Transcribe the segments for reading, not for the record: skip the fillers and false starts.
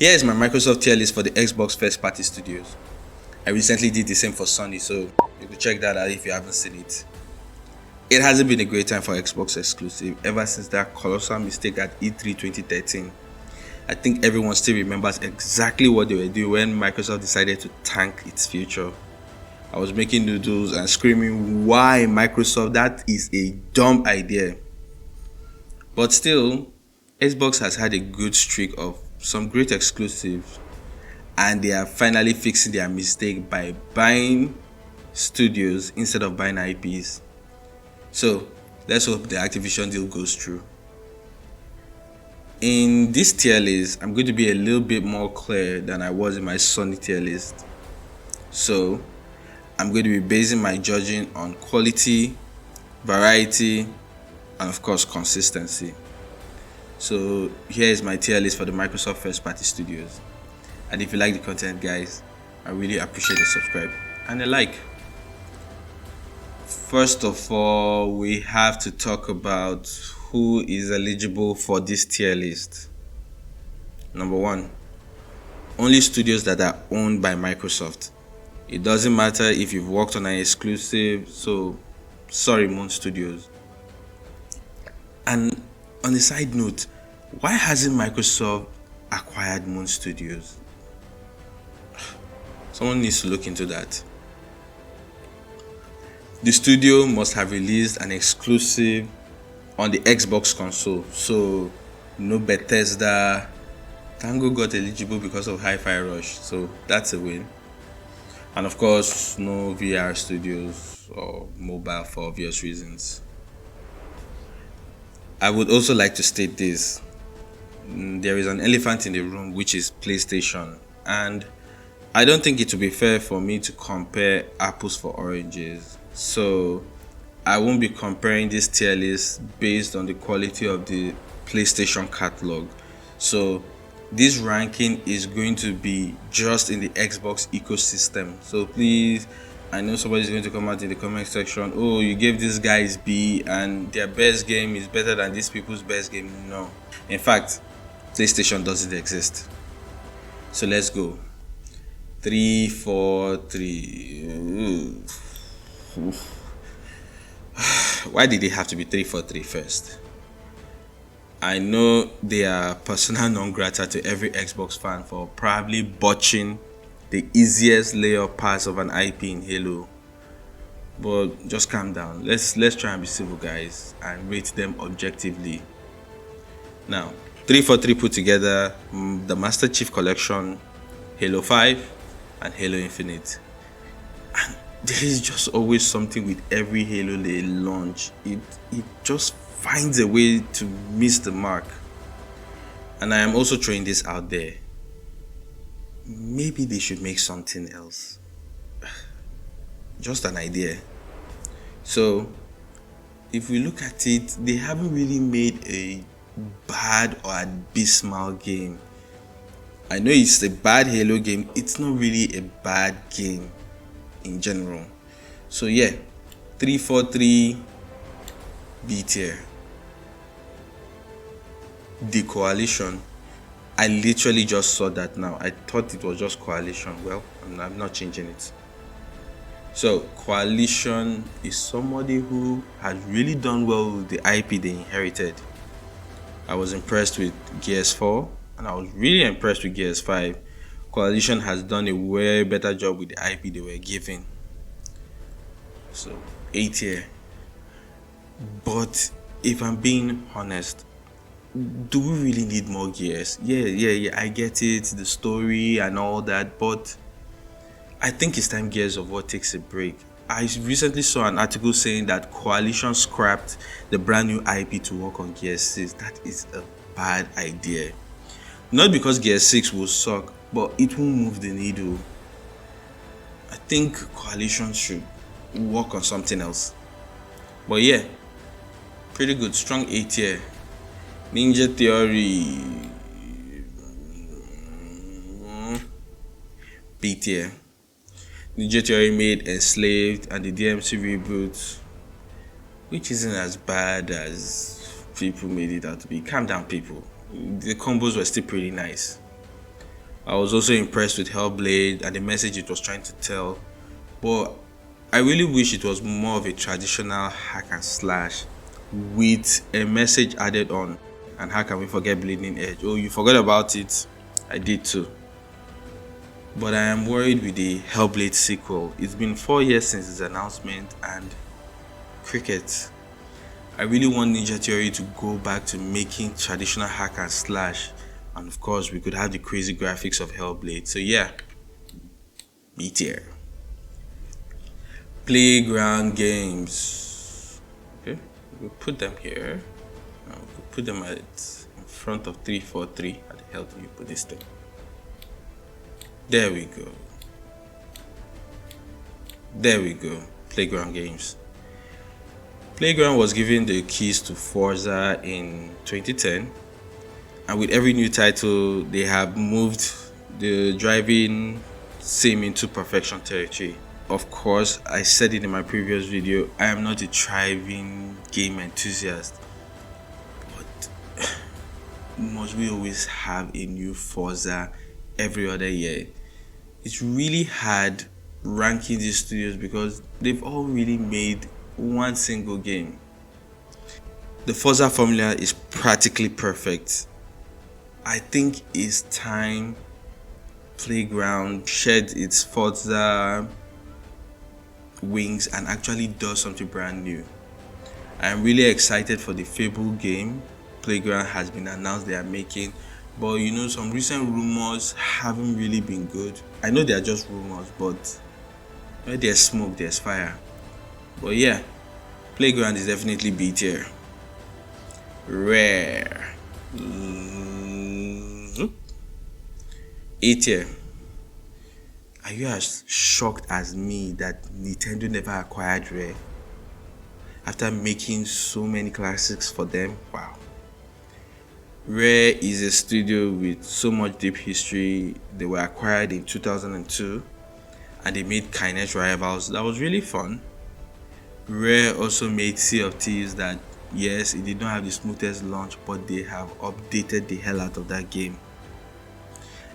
Here is my Microsoft tier list for the Xbox first party studios. I recently did the same for Sony, so you can check that out if you haven't seen it. It hasn't been a great time for Xbox exclusive ever since that colossal mistake at E3 2013. I think everyone still remembers exactly what they were doing when Microsoft decided to tank its future. I was making noodles and screaming, "Why Microsoft? That is a dumb idea." But still, Xbox has had a good streak of some great exclusives, and they are finally fixing their mistake by buying studios instead of buying IPs. So let's hope the Activision deal goes through. In this tier list, I'm going to be a little bit more clear than I was in my Sony tier list. So I'm going to be basing my judging on quality, variety, and of course consistency. So here is my tier list for the Microsoft first party studios. And if you like the content, guys, I really appreciate a subscribe and a like. First of all, we have to talk about who is eligible for this tier list. Number 1, only studios that are owned by Microsoft. It doesn't matter if you've worked on an exclusive, so sorry, Moon Studios. And on a side note, why hasn't Microsoft acquired Moon Studios? Someone needs to look into that. The studio must have released an exclusive on the Xbox console, so no Bethesda. Tango got eligible because of Hi-Fi Rush, so that's a win. And of course, no VR studios or mobile for obvious reasons. I would also like to state this. There is an elephant in the room, which is PlayStation, and I don't think it would be fair for me to compare apples for oranges. So I won't be comparing this tier list based on the quality of the PlayStation catalog. So this ranking is going to be just in the Xbox ecosystem. So please, I know somebody's going to come out in the comment section, "Oh, you gave these guys B and their best game is better than these people's best game." No. In fact, PlayStation doesn't exist. So let's go. 3, 4, 3. Why did it have to be 3, 4, 3 first? I know they are persona non grata to every Xbox fan for probably botching the easiest layup pass of an IP in Halo. But just calm down. Let's try and be civil, guys, and rate them objectively. Now, 343 put together the Master Chief Collection, Halo 5, and Halo Infinite. And there is just always something with every Halo they launch. It just finds a way to miss the mark. And I am also throwing this out there. Maybe they should make something else. Just an idea. So if we look at it, they haven't really made a bad or abysmal game. I know it's a bad Halo game. It's not really a bad game in general. So yeah, 343 B tier. The Coalition, I literally just saw that now. I thought it was just Coalition. Well, I'm not changing it. So Coalition is somebody who has really done well with the IP they inherited. I was impressed with Gears 4 and I was really impressed with Gears 5. Coalition has done a way better job with the IP they were given. So 8 tier. But if I'm being honest, do we really need more Gears? Yeah, I get it, the story and all that, but I think it's time Gears of War takes a break. I recently saw an article saying that Coalition scrapped the brand new IP to work on Gears 6. That is a bad idea. Not because Gears 6 will suck, but it won't move the needle. I think Coalition should work on something else. But yeah, pretty good, strong 8 tier. Ninja Theory, B tier. Ninja Theory made Enslaved and the DMC reboot, which isn't as bad as people made it out to be. Calm down, people. The combos were still pretty nice. I was also impressed with Hellblade and the message it was trying to tell, but I really wish it was more of a traditional hack and slash with a message added on. And how can we forget Bleeding Edge? Oh, you forgot about it? I did too. But I am worried with the Hellblade sequel. It's been 4 years since its announcement, and cricket. I really want Ninja Theory to go back to making traditional hack and slash, and of course we could have the crazy graphics of Hellblade. So yeah, B tier. Playground games. Okay, we'll put them here. We'll put them at in front of 343. How the hell do you put this thing? There we go. There we go. Playground games. Playground was given the keys to Forza in 2010, and with every new title, they have moved the driving sim into perfection territory. Of course, I said it in my previous video, I am not a driving game enthusiast, but must we always have a new Forza every other year? It's really hard ranking these studios because they've all really made one single game. The Forza formula is practically perfect. I think it's time Playground shed its Forza wings and actually does something brand new. I am really excited for the Fable game Playground has been announced they are making, but you know, some recent rumors haven't really been good. I know they are just rumors, but where there's smoke, there's fire. But yeah, Playground is definitely B tier. Rare. A tier. Are you as shocked as me that Nintendo never acquired Rare after making so many classics for them? Wow. Rare is a studio with so much deep history. They were acquired in 2002 and they made Kinect Rivals. That was really fun. Rare also made Sea of Thieves that, yes, it did not have the smoothest launch, but they have updated the hell out of that game.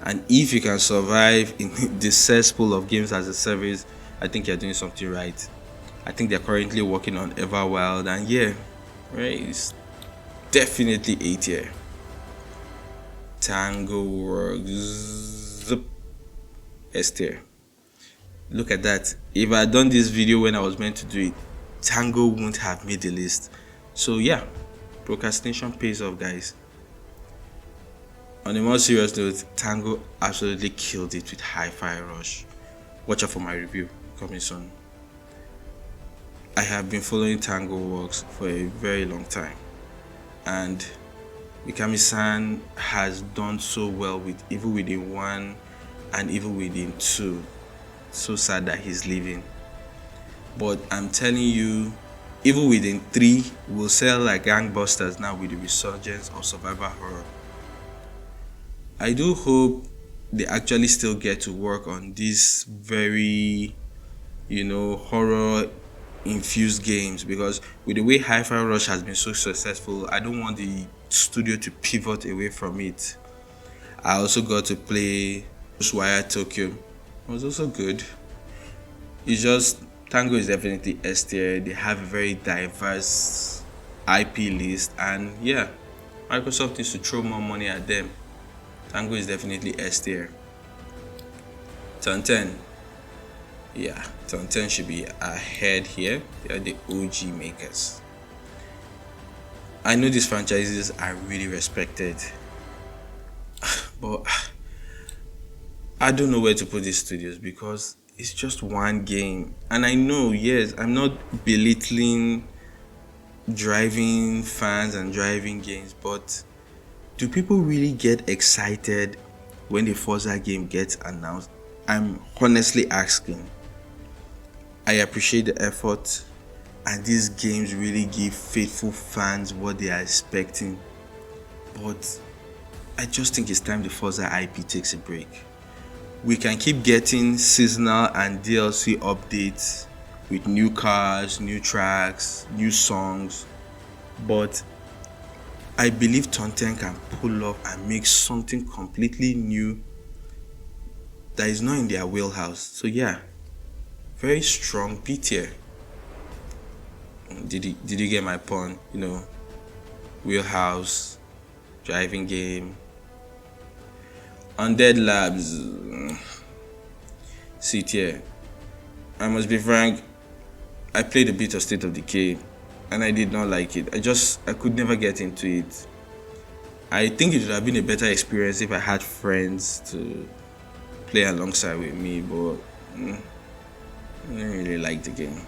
And if you can survive in the cesspool of games as a service, I think you're doing something right. I think they're currently working on Everwild, and yeah, Rare is definitely A tier. Tango works S tier. Look at that. If I had done this video when I was meant to do it, Tango wouldn't have made the list. So yeah, procrastination pays off, guys. On a more serious note, Tango absolutely killed it with Hi-Fi Rush. Watch out for my review coming soon. I have been following Tango works for a very long time, and Mikami-san has done so well with Evil Within 1 and Evil Within 2. So sad that he's leaving, but I'm telling you, Evil Within 3 will sell like gangbusters now with the resurgence of survival horror. I do hope they actually still get to work on these very, horror infused games, because with the way Hi-Fi Rush has been so successful, I don't want the studio to pivot away from it. I also got to play Ghostwire Tokyo. It was also good. It's just Tango is definitely S tier. They have a very diverse IP list, and yeah, Microsoft needs to throw more money at them. Tango is definitely S tier. Turn 10. Yeah, Turn 10 should be ahead here. They are the OG makers. I know these franchises are really respected, but I don't know where to put these studios because it's just one game. And I know, yes, I'm not belittling driving fans and driving games, but do people really get excited when the Forza game gets announced? I'm honestly asking. I appreciate the effort, and these games really give faithful fans what they are expecting, but I just think it's time the Forza IP takes a break. We can keep getting seasonal and DLC updates with new cars, new tracks, new songs, but I believe Turn 10 can pull off and make something completely new that is not in their wheelhouse. So yeah, very strong B tier. Did you get my point? Wheelhouse, driving game. Undead Labs, C tier. I must be frank, I played a bit of State of Decay and I did not like it. I could never get into it. I think it would have been a better experience if I had friends to play alongside with me, but I didn't really like the game.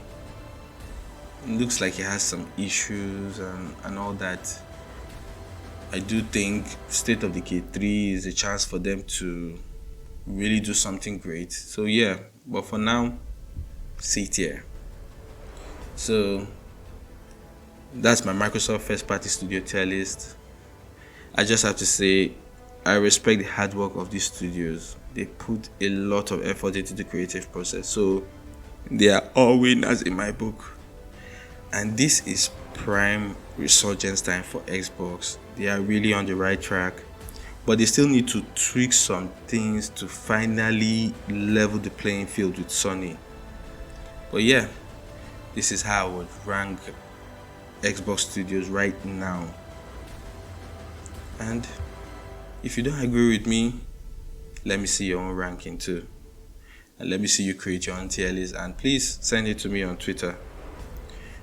It looks like it has some issues and all that. I do think State of Decay 3 is a chance for them to really do something great. So yeah, but for now, C tier. So that's my Microsoft first party studio tier list. I just have to say, I respect the hard work of these studios. They put a lot of effort into the creative process, so they are all winners in my book. And this is prime resurgence time for Xbox. They are really on the right track, but they still need to tweak some things to finally level the playing field with Sony. But yeah, this is how I would rank Xbox Studios right now. And if you don't agree with me, let me see your own ranking too. And let me see you create your own tier list, and please send it to me on Twitter.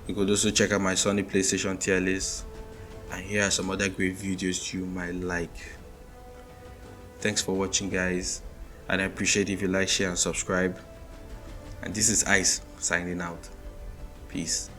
You could also check out my Sony PlayStation tier list, and here are some other great videos you might like. Thanks for watching, guys, and I appreciate if you like, share and subscribe. And this is Ice signing out. Peace.